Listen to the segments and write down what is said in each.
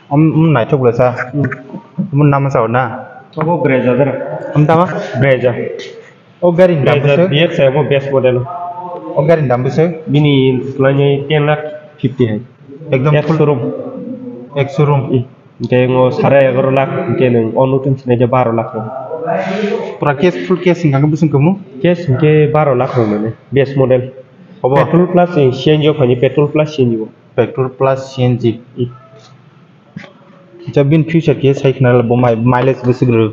naik coba sa, nama sao na, Kamu Brezza dara. tama, Brezza. oh garin dam Brezza besar, biar saya mau best model. oh garin dam besar, Bini setelahnya 10 lakh 50 hai. ekdom Ek showroom. showroom, Kayak ngo 11 lakh kayak neng onutun sini aja 12 lakh. pura full case nggak ngebusung kamu, Kes kayak 12 lakh mana? Best model. apa, Petrol plus change of hani petrol plus change of. petrol plus CNG, jabin future case hai kenal bomai mileage besar guru,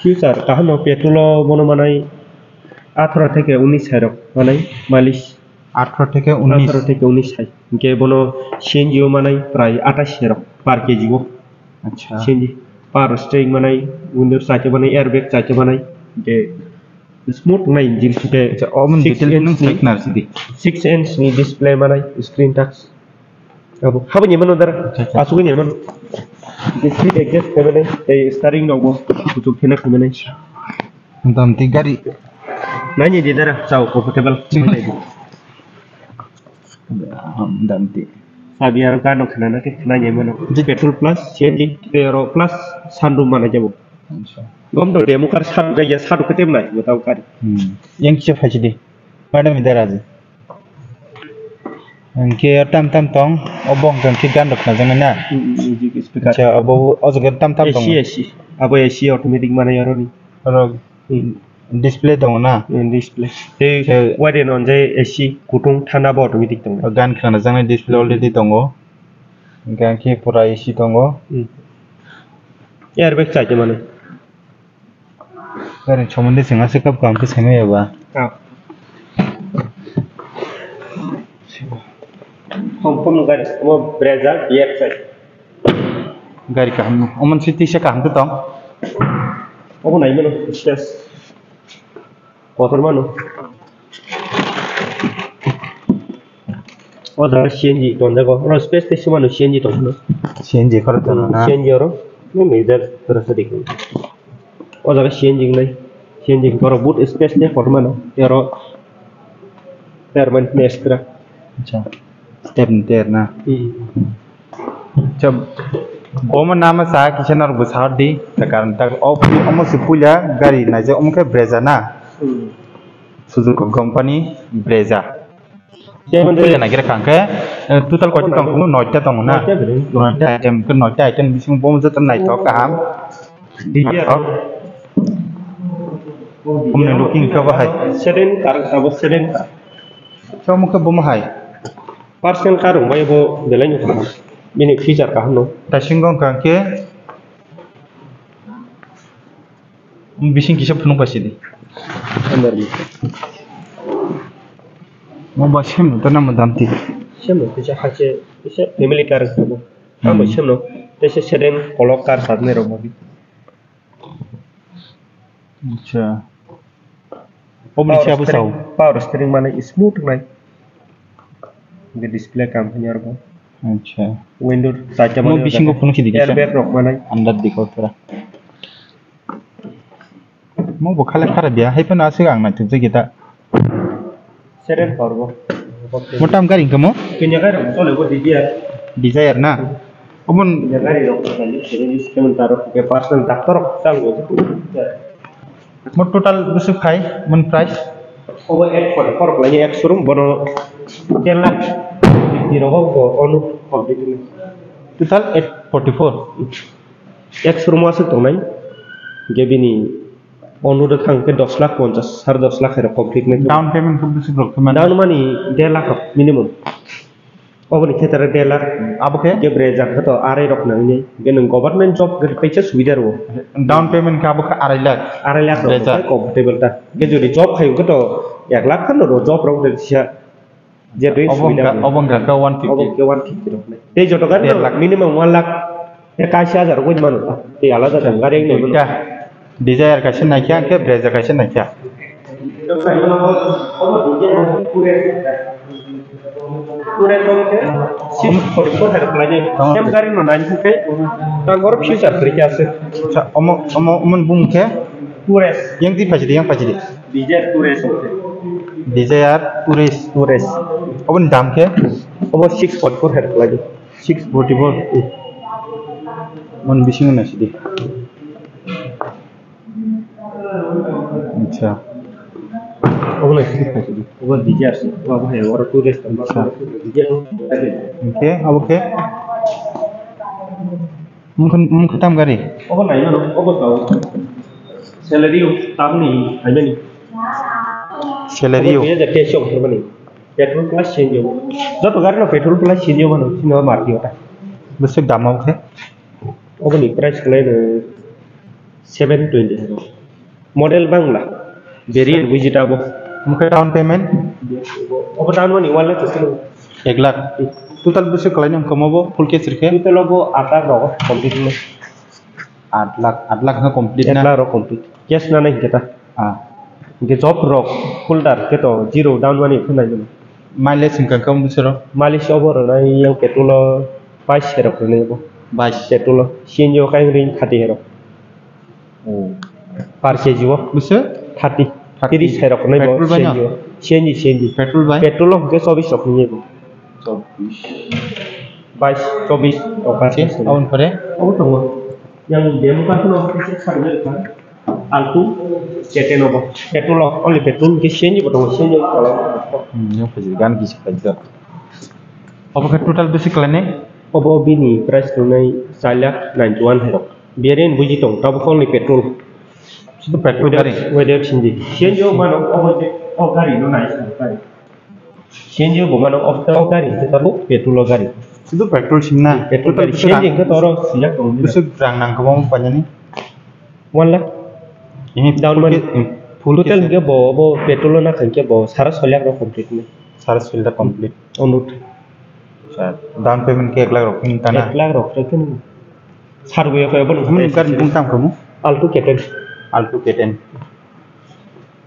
Future kahan no petrol bono manai 18 থেকে 19 hai rok manai মালিশ 18 থেকে 19, 18 থেকে 19 hai ke bono CNG manai প্রায় 28 hai rok per kg go अच्छा, CNG power steering manai window saja manai airbag saja manai ke smooth nai engine ke अच्छा, oh men detail nung sai kenal sih, 6 inch ni display manai screen touch abu haba ni mano dara asu ni mano display exist ke manai steering no go kutuk kena ke manai entah gari, nanya di dara sau comfortable nanti, sabi harus kan kena nanti nanya mana petrol plus CNG Euro plus sandum mana jabo gom do demo kar sadu gaya sadu ketem nai betau kari yang siapa aja deh, madam itu aja, yang kia tam tong, obong kan kita dok na jangan na, अच्छा अब अजगर tam dong, AC apa AC automatic mana ya Roni kalau display dong na, display wade non jai AC kutung thana ba automatic dong gan kana jangan display already dongo, gan kia pura AC dongo, airbag saja mana garin cuman deh singa sekap kampus sama ya ba, Kompon gari mau Brezza biar saja gari kamu, oman city sih kamu tuh tong, oh naik mana space kotor mana oh dah CNG tuan jago orang space tu cuma CNG tuan no CNG kalau tuh na, CNG orang ni meter terasa dikit oh dah CNG kalau boot space ni kotor mana orang permanent extra अच्छा, step nter na, जब ओमन नाम सा kitchen और बुसार दी तकारण तक ओम सिपुलिया गाड़ी ना जो ओम के ब्रेजा ना सुजुकी कंपनी ब्रेजा पुलिया ना गिरा कांके टोटल क्वालिटी तंग को नौटा तंग ना नौटा आइटम के नौटा आइटम बिसिंग बोम जो तन नाइ तो काम हमने लुकिंग का है seren कार अब seren जो मुके बोम है personal car rumah ibu jalan juga ini feature kah no Tashinggong kaangke bising kisah penuh pasti deh. benar ni Mau baca mana? Tanah madamti. siapa bisa hace bisa family car sabu kamu siapa no bisa seren kolok car saat ni rumah ni अच्छा ओ बड़ी siapa tahu power steering mana smooth nai di display kampanye orang अच्छा window saja mau bising ko penuh sih dikit airbag rock mana अंदर दिखाओ थोड़ा mau bukala kara dia hai pun asik ang nanti kita seren power bo mau tam garing kamu kenya kan soalnya buat dia desire na omun kenya kan rock tadi seren sementara ke personal dokter sanggup mau total besok kai mun price over at for lagi ek showroom bono 10 lakh di roho ko onu complete total 844 ek showroom asuk to nai gebini onu de khang ke 10 lakh 50 har 10 lakh era complete nai down payment ko besok rok teman down money 1.5 lakh minimum oboni khetare 1.5 lakh अब के ge breja to arai rok na ni ge nang government job ge paisa subida ro down payment ka अब का 2.5 lakh 2.5 lakh ro comfortable ta ge jodi job khayu ke to 1 lakh kan ro job ro de sia je doi subida obong ka 150 obong ke 150 ro te joto kan 1 lakh minimum 1 lakh ya kasih aja ro manu te ala da gari ngai manu desire ka sin naikya ke breza ka sin naikya पूरे तो के SIM for help लाजे हम गाड़ी न nine के टांगोर future तरीके से अच्छा अमन बुम के पूरे yang di pajdi डीजे पूरे desire पूरे अपन दाम के अब 6.4 हेल्प लाजे 644 मन बिसिंग ना सिदी अच्छा Oke, oke dijar sih. Wah, wah, orang turis tempat dijar. Okay अब ओके मुख tam gari Oke, nah ini loh, oke tahu. Salary tahu nih, aja nih. salary Oke, ya jadi shop apa nih? Petrol plus change हो. जब अगर ना petrol plus change हो ना, sih ना market होता है. बस एक दाम okay Oke nih, price kalian 720 है. Model bangla, variant vegetable. मुखे down payment Oke tahun mana? 1 lakh terus. 1 lakh total बेसे कलाइन हम कमाबो फुल केस रखे Itu logo atas logo complete nih. 8 lakh का कंप्लीट ना Atlas logo complete. Cash ना नहीं kita. हां Ke job rock folder kita zero down money itu nih. Mileage इनका कम बिसरो Malaysia baru nih yang petrol pas herok nih bu. 22 Petrol CNG kayak ring 30 herok. ओ Per kg bu बेसे 30. 30 herok nih bu. Petrol banyak? CNG. Petrol भाई Petrol ke 24 rok nih bu. 24 oke. और करे Oh tunggu. Yang demo kan tuh nomor harga kan. Altu CT nomor. Petrol only petrol ke CNG betul CNG kalau. यो fuzzy गान की सकता अब का total बेसे Kline Obo bini price tunai salak 91 herok. Biarin buji tong tabu kong ni petrol. तो petrol गाड़ी Weather change. Change mana obo oh gari no nice gari. Change bo mana of the gari tabu petrol gari. itu petrol simna Petrol gari change ke toro siak tong. बेसे rang nang kau mau panjang ni 1 lakh. ini Down money. full Total ke bo petrol na kan ke bo sara solyak ro complete ni. सारा field complete Onut. Down payment के 1 लाख रुपए ताना 1 lakh ro kan. Sargo ya kayak हम कर बुंताम kamu Altu keten. Alto केटेन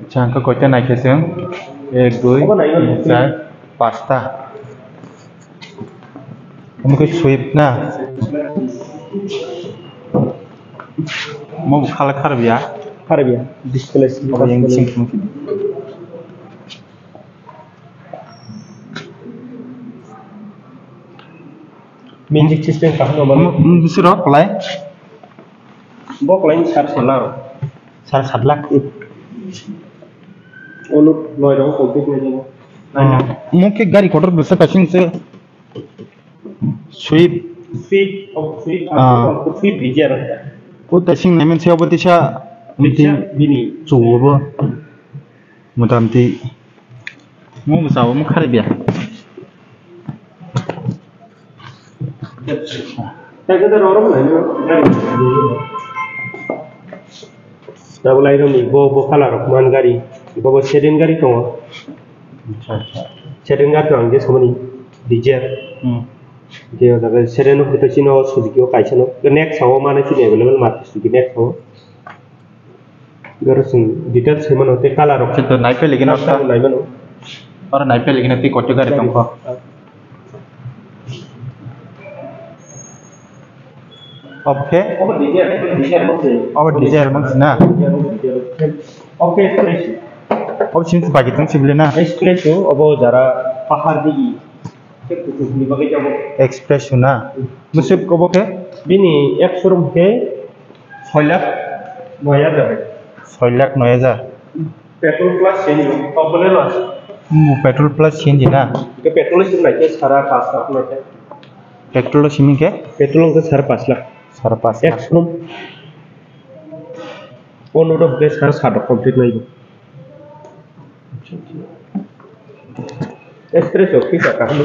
अच्छा अंका कोइटा नाइ खेसे 1 2 3 4 5 ता हमको स्विफ्ट ना mau खाला खार बिया Harap ya. Display अब yang sing mungkin Magic system kah nomor. bisa rok lai Bok lain sar selar. 7 lakh Onut loy dong complete nih dong. मुख्य गाड़ी कोटर bisa passing से Swift Fit fit fit dijar. वो तसिंग नाइमेन से अब तिसा Dijar bini. जुबो मतामति mau besawo mau खारे बिया Tak kita orang lain. Double lain nih, bo kalah rokman gari, bo sedin gari tuh. अच्छा अच्छा Sedin gari tuh angge sama nih dijar. Dia dapat sedin itu sih no Suzuki o kaisa no. Ke next sama mana sih available market Suzuki next sama. Garus details sama no te kalah rok. तो knife पे लेकिन Nafsa lain mana? और knife पे लेकिन अति कोटे गाड़ी तुमको ओके Oh dijar maksudnya. अब डिजायर मंगसना Oke, stress. अब चिंता बाकी तुम सिबले ना Stress tuh, abo jara pahar di. Cek tuh di bagai jabo. Express सुना मुझसे कब के Bini, ek showroom ke 6 lakh 9,000 jabe. 6 lakh 9,000 Petrol plus change, top boleh lah. Petrol plus change ना Ke petrol itu naik ke sara 5 lakh naik. Petrol सिमिंग के Petrol ke sara 5 lakh. 5.5 Ek showroom. On road of the sara 7 complete naik. Stress oke tak kamu?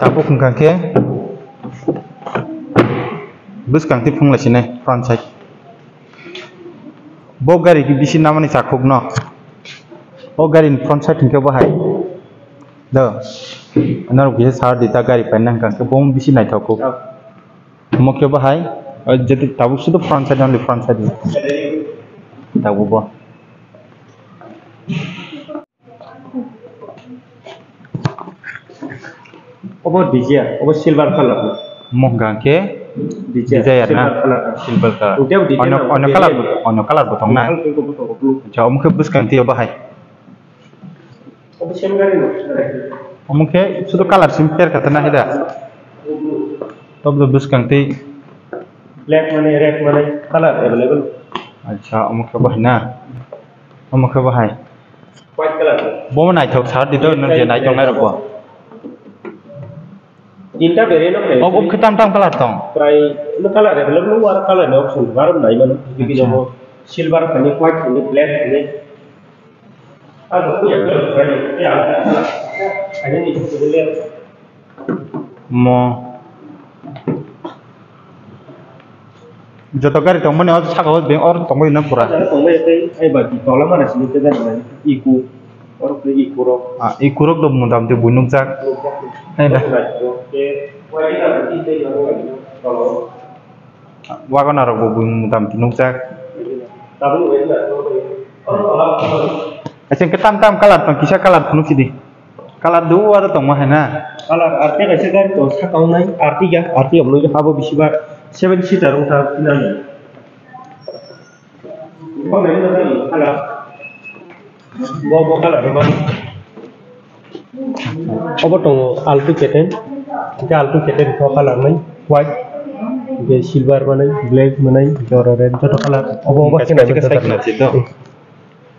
Tapo खुंखा के बस कांति फुंगला सिने front side बो गाड़ी की बिसि नामानि साखोग न ओ गाड़ी फ्रंट साइड थिंके बाहाय द अनार के सार दिता गाड़ी पाइन कांके बम बिसि नाइथावको मके बाहाय जति ताबु सुदो front side only front side ताबु बो Obo dijar, obo silver color. Moga के डिजायर ना सिल्वर कलर अन कलर बतंग ना जाव मुखे बुस कांति बाहाय Obo same gari no. मुखे सुदो कलर सिम पेर कतना हेदा top the bus kangti black mana red mana color available acha omkhe bahna omkhe bahai white color bo nai thok thar di do nang je nai tong nai rok bo tinta variant of khitam tam color tong try no color available war color no option barum nai mana bigi jobo silver kani white kani black kani ada punya color ya ada ni boleh mo joto gari tong mane saka ho beng or tong na pura tong mai ai ba di tola mana sini te dan iku or ke iku ro iku rok do mundam te bunung jak ai da wagon arok bo mundam tinung jak Asyik ketam tam kalat tong kisah kalat punuk sidi kalat dua ada tong mah na kalat artinya kayak segar to sakau nai arti omno je habo bisibar 7 seater rong ta pinan ko nai na tadi kalat bo kalat ba obo tong altu keten ko kalat nai white ge silver manai black manai jor red joto kalat obo kena itu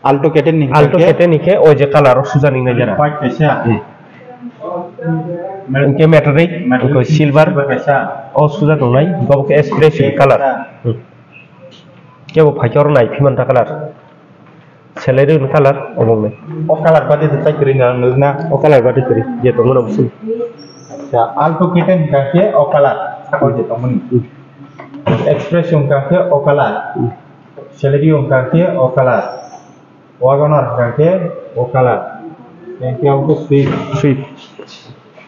alto keten ni ke o je kalar sujani na jara white kaisa उनके मेटरिक उनको silver और सुजा दो नाई बाबू के Asprey colour क्या वो fighter नाई फिमन ता कलर सेलेरी उन कलर ओमंग में o kalat bade ta kring na ओ कलर बाटे करी ये तो मन उसी acha alto keten ka ke o kalat ko je tong mun expression ka ke o kalat celery ka ke o kalat wagoner ka ke o kalat yang ke auto sweep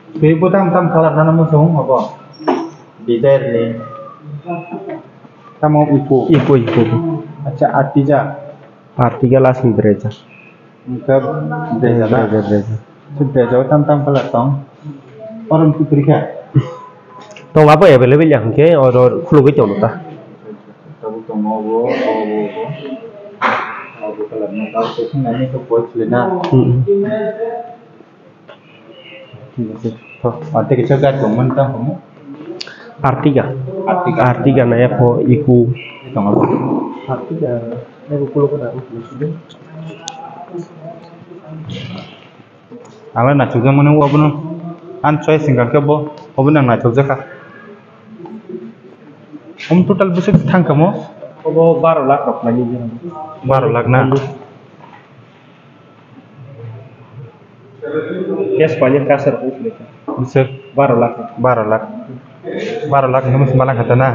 Ibu tam kalat nana musung apa? Desain ni. Kamu iku. Acha artiga last में Brezza Muka breja. Breja tam kalat tong. Orang tu pergi. तो आप available यहाँ के और खुलो के चलो ता Tahu tong obo. Obo kalat nak tahu tu kan ni tu buat selena. Arti kita kan tong mentang kamu. artiga na ya po iku Tong apa? artiga na kulo ko na Ala na juga mana wa bunu an choice singa ke bo obuna na chok jaka total busuk thang kamo obo 12 lakh rok nani 12 lakh na yes banyak kasar usle busuk 12 lakh 12 lakh namus malang kata na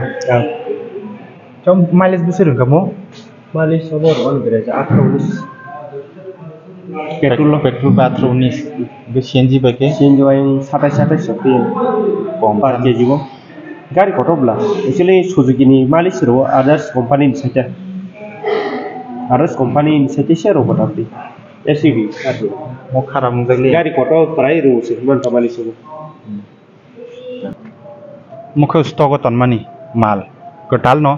chom mileage busuk kamo malis obo on bereja 18 petrol bathroom ni be CNG bake CNG yang 27 sepi per kg go gari koto bla actually Suzuki ni malis ro others company ni saja others company ni saja share ro tapi SUV mo kharam jagli gari koto prai ro se man malis ro mukhe stock ton mani mal kotal no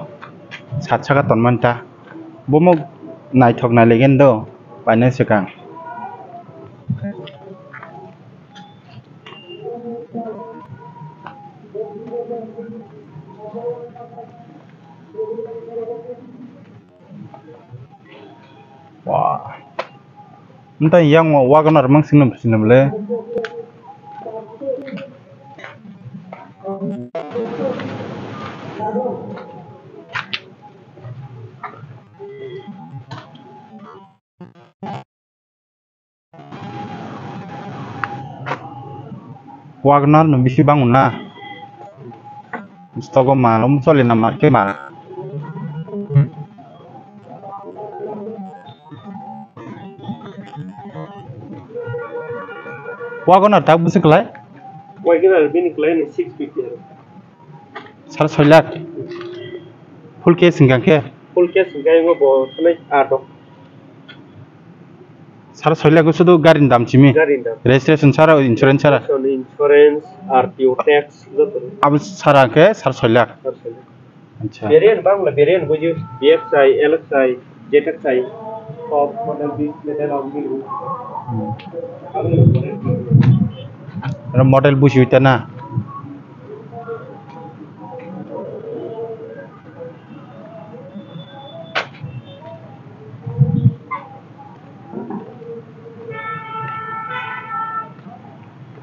7 chaka ton man ta bomo naithok na legen do paine sekang wah entah yang wagoner mang sinam le Wagner no bisi bangun na stogo malum sole na marke mal Wagner tak bisi kelai Wagner bini klien 650 sar 6 lakh full case singkang ke full case gai go bo tane ato sar 6 lakh sudu garin dam chimi garinda registration sara insurance sara insurance RTO tax joto ab sara ke sar 6 lakh acha variant bangla variant buju BXI LXI ZXI top model B model of model bush itu na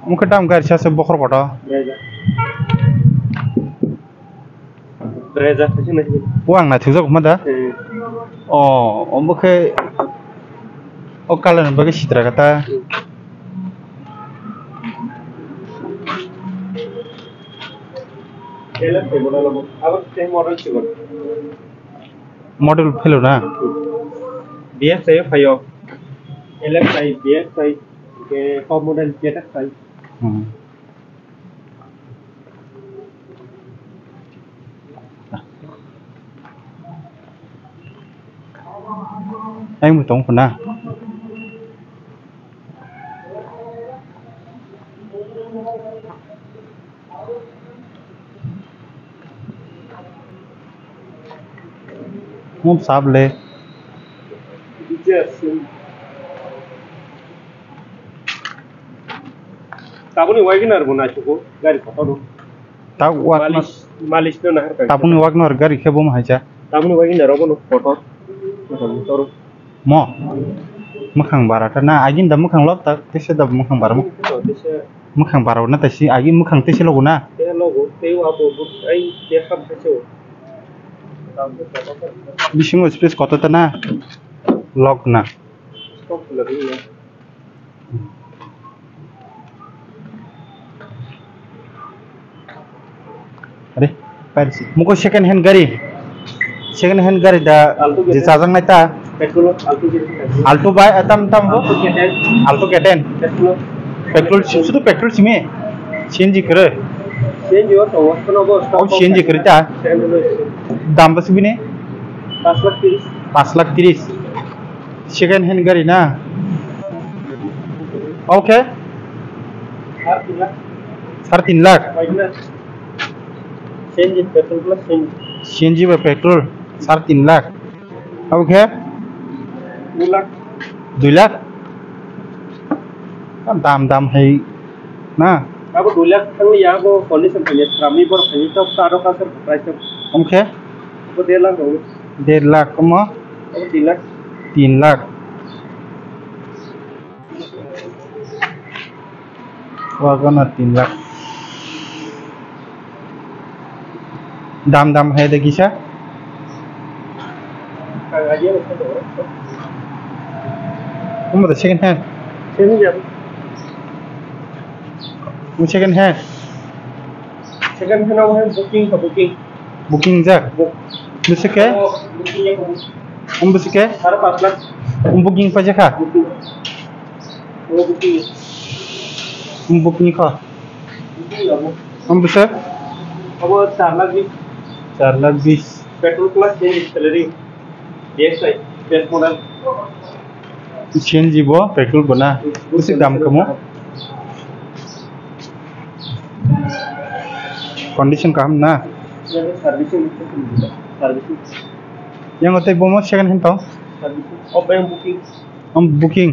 Mungkin dalam garis saya bokor kotor. Breza sih nih. Uang na tujuh kumada. Oh, mungkin oh kalian bagi citra kata. Model fellow na. Biar saya payo. Elak saya biar saya ke top model cetak saya. Anh một tổng phần nào muốn sắp lên Tapuni Wagner guna cukup gari kotor. tak wak Malis tu nahar kan. tapun wak nor gari kebo mahaja Tapuni Wagner rogo kotor. Kotor. mo makhang barata na agin da makhang lok tak tese da makhang baramo makhang barau na tasi agin makhang tese logo na Dia logo, dia apa bu? Dia kam kacau. bising space kota ta na log na Stop lagi ya. अरे पैर मुको second hand गाड़ी दा जे चाजang naita Petrol altu jadi. alto बाय तम तम वो Altu keten. alto keten Petrol. Petrol सिर्फ तो पेट्रोल सिमे सीएनजी करे Change your tower. Kena bos. अब सीएनजी करे ता दाम बस भी ने 5,30,000. 5,30,000 सेकंड हैंड गाड़ी ना okay 3.5 Wagner. Change petrol plus change. CNG पे पेट्रोल 3.5 ओके 2 lakh. 2 लाख दाम है ना Aku 2 lakh kang ya aku condition punya kami per kami top taruh kasar price top. Okay Aku 1.5 lakh hogo. 1.5 lakh कम Aku 3 lakh. 3 lakh वागन 3 लाख दाम है देखी सा Kang aja betul tu. हम तो सेकंड हैंड Change jam. वो second hand Second hand aku booking ke booking. Booking जा Book. bisa ke Booking yang book. bisa ke Harap 5 lakh. booking pa ja ka Booking. Oh booking. booking ka Booking aku. bisa Aku 4 lakh भी 4,20,000 petrol plus change salary. DXI best model. CNG बो petrol बना उसी दाम कमो condition काम ना Yang servicing itu servicing. yang otai bomo second hand tau Servicing. Apa yang booking? booking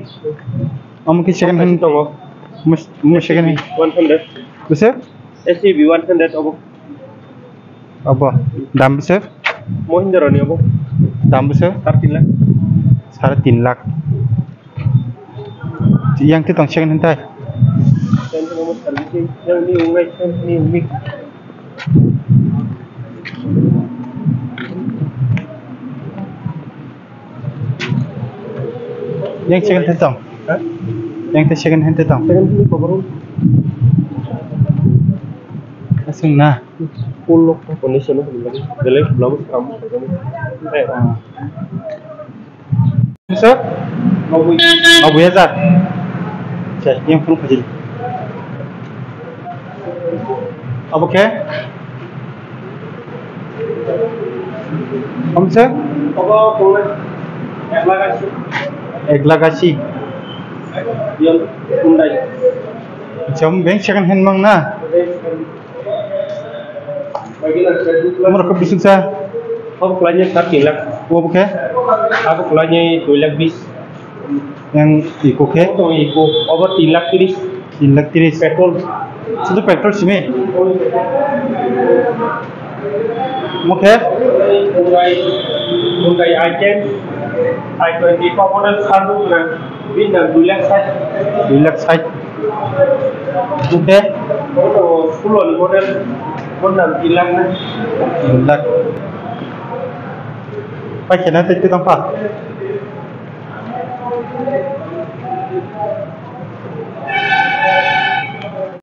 ki second hand tau. mus second hand 100. bisa SUV 100 apa? apa दाम bisa Mahindra ni apa? दाम bisa 3 lakh. 3.5 lakh yang kita second hand tai Dan nomor servicing yang ni ungai ni umi. yang second hand tau yang te second hand tau Second ni baru asing na full lock condition ni lagi. Jelek belum kamu. bisa Mau 90,000 cek yang full kecil apa ke हम से apa boleh? 1 lakh 80 Yang Hyundai. जम bank second hand mang na Bagi nak petrol umur ke bisik sa Aku keluarnya 3 lakh. apa ke Aku keluarnya 2 lakh 20. yang iko ke Itu itu over 3 lakh 30 3,30,000 petrol. itu petrol sih me Muke Hyundai i10 i20 component sunroof dan winner 2 lakh side. 2 lakh side. Muke Itu full model Honda 3 lakh na. 2 lakh. Pakai nanti kita tempat.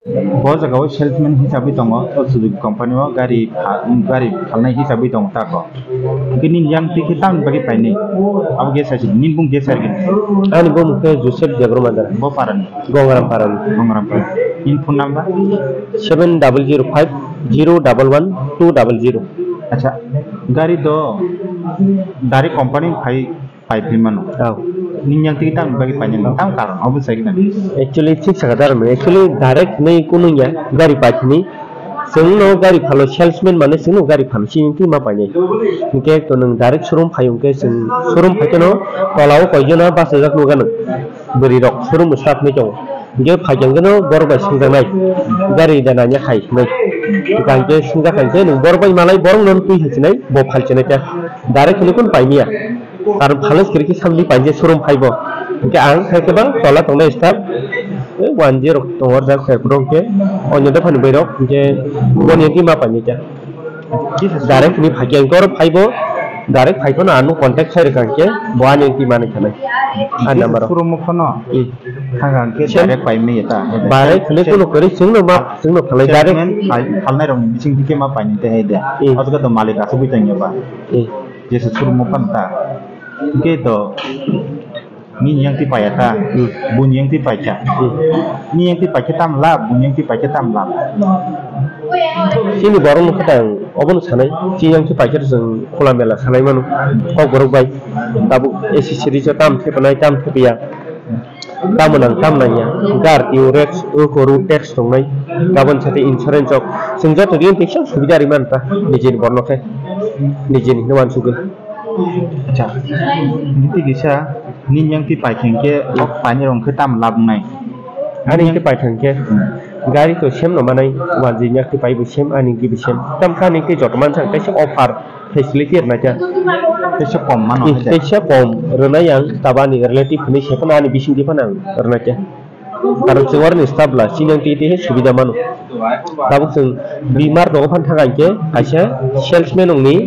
बहुत जगह salesman हिसाबै दङ Suzuki company गाड़ी फालनाय हिसाबै दङ ताको किनि yang tiki tam bagi paini अब गेस आछि निन बुं guess आरगि Ani bom ke Joseph Jagro Mandara. बो पारन Gongaram Paran. पर इन फोन नंबर 7005011200. अच्छा गाड़ी दो डायरेक्ट कंपनी फाइ फाइ फिमानो Oh. निन yang tiki tam bagi paini tam कारण अब सगिना Actually ठीक सकदार में actually direct नहीं कुनुnya गाड़ी पाचनी जोंनो गाड़ी फालो सेल्समैन माने जोंनो गाड़ी फालो सिंथि मा पाइने इनके तो नों डायरेक्ट शोरूम फायो के जों शोरूम फाइतनो कलाव कयजना बास जाक नुगानो बोरि रक शोरूम स्टाफ नै दं इनके फाइजोंनो बरबाय सिंजानाय गाड़ी दानाया खाय नै गांजे सिंजा खायसे नों बरबाय मालाय बरं नन पि हसिनाय बो फालचनाय ता डायरेक्ट निकुन पाइनिया कारण फालस किरकी सामनि पाइजे शोरूम फाइबो इनके आं खायकेबा कला तंनाय staff 10 tongor jak khaiprong ke onyo da phani beirok je boni ki ma pani ja direct ni phagyan kor phaibo direct phaibo na anu contact sai kan ke bani ki mane khanai an number puro mukhono hangang ke direct pai me eta bare khale ko kori sungno phalai direct phalnai rong bising dike ma pani te hede asga to malik asu bitanya ba jesu puro mukhan ta ke to ni yang ti payata bun yang ti pacha ni yang ti pacha tam lab bun yang ti pacha tam lab sini borong khatang obon sanai ji yang ti pacha जों khola mela sanai manu ko gorok bai tabu accessory jo tam the panai tam the biya tamunang tam nanya gar ti rex ko ru tax tongnai gabon sate insurance ok जों jato din teksa subida riman ta nijin borno ke nijin nuan sugu अच्छा नीति गिसा निन yang ti paking ke ok pani rong ke tam lab nai ani ke paithang ke gari to sem no manai wanji nyak ti paibu sem ani ki bisem tam khani ke jotman sang te offer facility na ja te pom mano te pom rena yang tabani relative ni sepan ani bising di panang rena ja karo cewar ni stabla sinang ti te subida mano tabuk sing bimar do phan thagai ke aisa salesman ni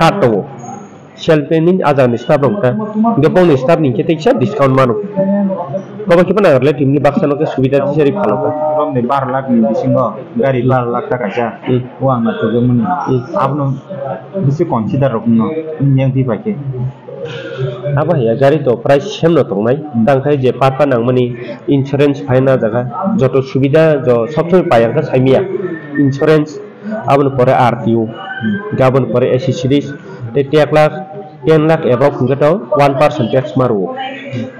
hato salesman ni azan staff rongta gepong ni staff ni ke teksa discount mano kaba ki pana relative ni baksa no ke subida ti seri phalo ka rom ni 12 lakh ni bisingo gari 12 lakh taka ja uang na to gemuni abno bisi consider rokno yang ti pake apa ya gari to price sem no tongnai tangkai je pat panang mani insurance phaina jaga joto subida jo sobsoi payang ka saimia insurance abon pore RTO gabon pore accessories te 1 lakh 10 lakh above kungato 1% tax maru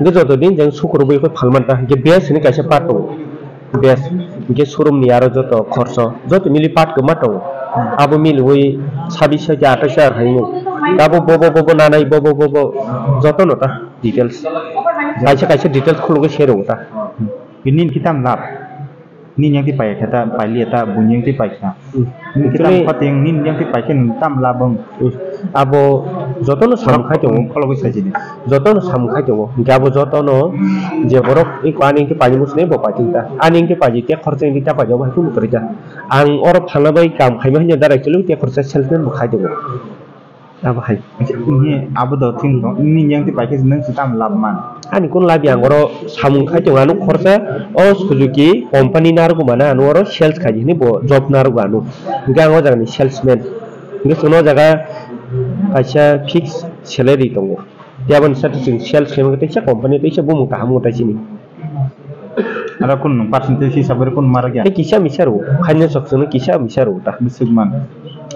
ge joto din jang sukurbai ko phalmanta ge base ni kaisa pato base ge showroom ni aro joto khorcho joto mili pat ko mato abo mil oi 26 hajar 28000 hainu abo bobo nanai bobo joto nota details kaisa details khulugo share hota inin kitam lab nin yang ti pai kata pai liata bun yang ti pai ka kita pating nin yang ti pai ken tam labong abo joto no sam khai to kholo bisa jadi joto no sam khai to gabo joto no je borok i kwani ke pani musne bo patinta ani ke paji te khorcha ni ta pajo ba tu kerja ang or phangna bai kam khai ma hanya direct lu te khorcha salesman bo khai debo abo hai ini abo do ting nin yang ti pai ke nang sitam lab man ani kun labi angoro samung khai to anu khorcha o Suzuki company nargo mana anu oro sales khai ni bo job nargo anu gango jagani salesman ngesono jaga kaisa fix salary tongo diabon satu sales khemang te company te bumu ka hamu ta sini ada kun percentage hisaber kun marga te kisa misaru khanya saksono kisa misaru ta bisugman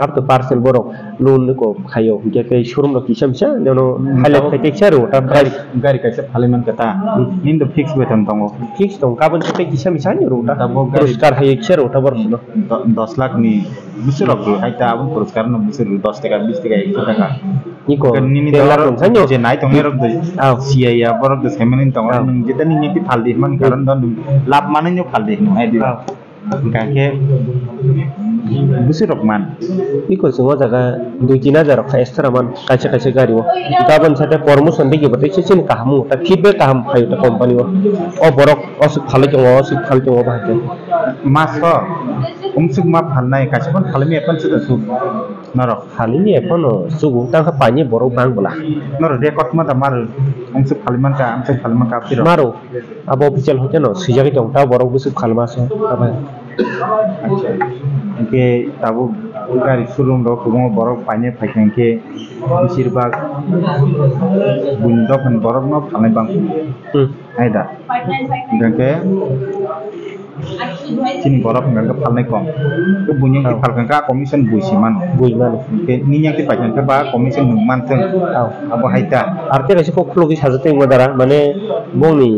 up to parcel borok loan ko khayo ge ke showroom ro kisa misa nono highlight te saru ta gari kaisa phaliman kata in the fix beton tongo fix tong kabon te kisa misa ni ro ta puruskar haye saru ta borno 10 lakh ni bisurok aita abun puruskar no bisur 10 taka 20 taka 100 taka niko nini dollar sanyo je nai tong erok de sia ya borok de semenin tong nung jeta ni ti phaldi man karon don lab mane nyo phaldi no ai di ka ke busi rokman iko singo jaga 2-3 ka extra man kaisa gari o gaban sate promotion digi bate chin kahamu ta feedback kaham phayo ta company o borok osuk phale jongo bahate maso umsuk ma phalnai kasipon phalmi ekon su norok halini epono sugu tangka pani borok bang bola nor record ma tamar umsuk phalman ka piro maro abo official hote no sijagi tong ta borok busuk phalmaso apa acha ke tabu gari showroom ro kumo borok paine phaikengke beshirbag bundok han borok no phalnai bang aida gangke sini borok ngangka phalnai kom ke bunyang ki phalkangka commission buiman ke ninyang ki phaikangka ba commission nungman teng abo haita arte kaise ko khlogi sajate ngodara mane boni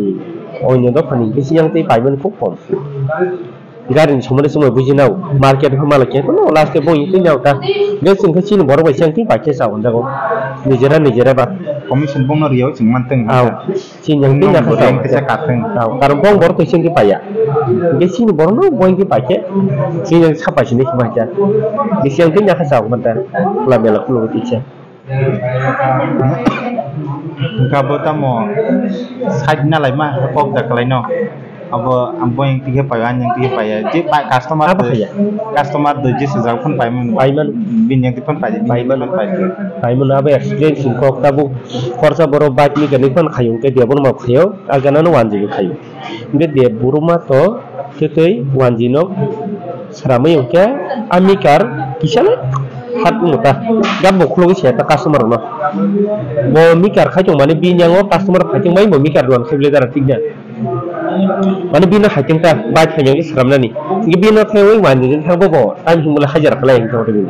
onyo do phani kisi yang tei paiman ko kom garin somode somoy bujinau market hamala ke no last ke boi tinjau ta ge sing khin borok bai sang ti pa ke sa on jago nijera ba commission bong riyo singman teng aw chin yang tin ya ka teng kesa kateng aw karon bong borok ke sing ki pa ya ge sin borok no boi ki pa ke chin yang sa pa sini ki ba ja ge sing tin ya ka sa on ta la bela kulo ti che kabota mo side na lai ma pok da kalai no abo ambo yang tiga payan yang tiga paya je pak customer apa ya customer do je sejak pun payment bin yang tipon paya payment abe explain sin ko tabu khorsa boro bike ni gani pon khayung ke dia bon ma khayo agana no wanji khayo inde de buruma to tetei wanji no saramai ke amikar kisale hat muta gam bo khlogi se ta customer no bo mikar khajong mane binyango customer khajong mai bo mikar don khable dara tiknya mane bina khajong ta ba khajong is ramna ni gi bina khayoi wanji jin thang bo tan himula hajar kala ing to de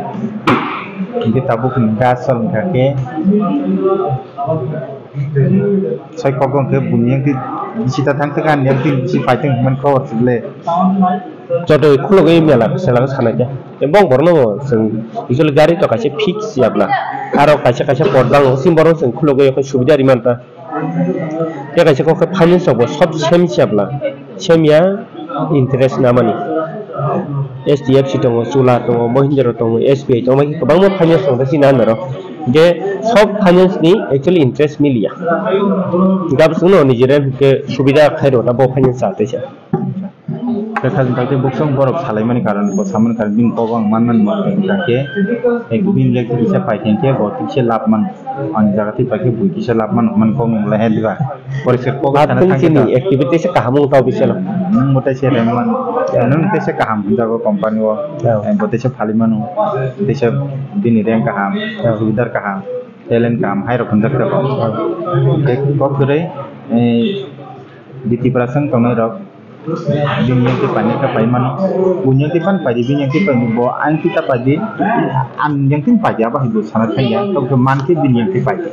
ini tabu gasal kake saya kokong ke bunyang ti bisita thang tekan yang ti bisi pajeng man ko sile jodo khlogi mela selang sana ja bong borno sing isol gari to kaise fix yabla aro kaise podbang sim borno sing khlogi ko subida rimanta te kaise ko finance bo sob sem yabla semya interest namani SDFC dong, Sula dong, Mahindra dong, SBI dong, maki kabang mo finance dong kasi nanaro. Je sob finance ni actually interest milia. Gab suno Nigerian ke subida khairo na bo finance ate siya. Kekal takte boksong borok salai mani karan ko saman kar bin ko bang man ke ek bin lek bisa paiken ke bo tise lap man an jagati pake bui tise lap man ko le hedwa परिषद को sini activity se kahamu tau bisa lo मोटे से Ramon none तेसे kaham jago company wo bote se phalimanu tese bini reng kaham subidar kaham talent kaham hai rokon dakta ko ek ko kure diti prasang tongai rok binyang ti pani ka paimano bunyang ti pan padi binyang ti pani bo an kita padi an yang tin padi apa hibu sangat kaya to man ti binyang ti padi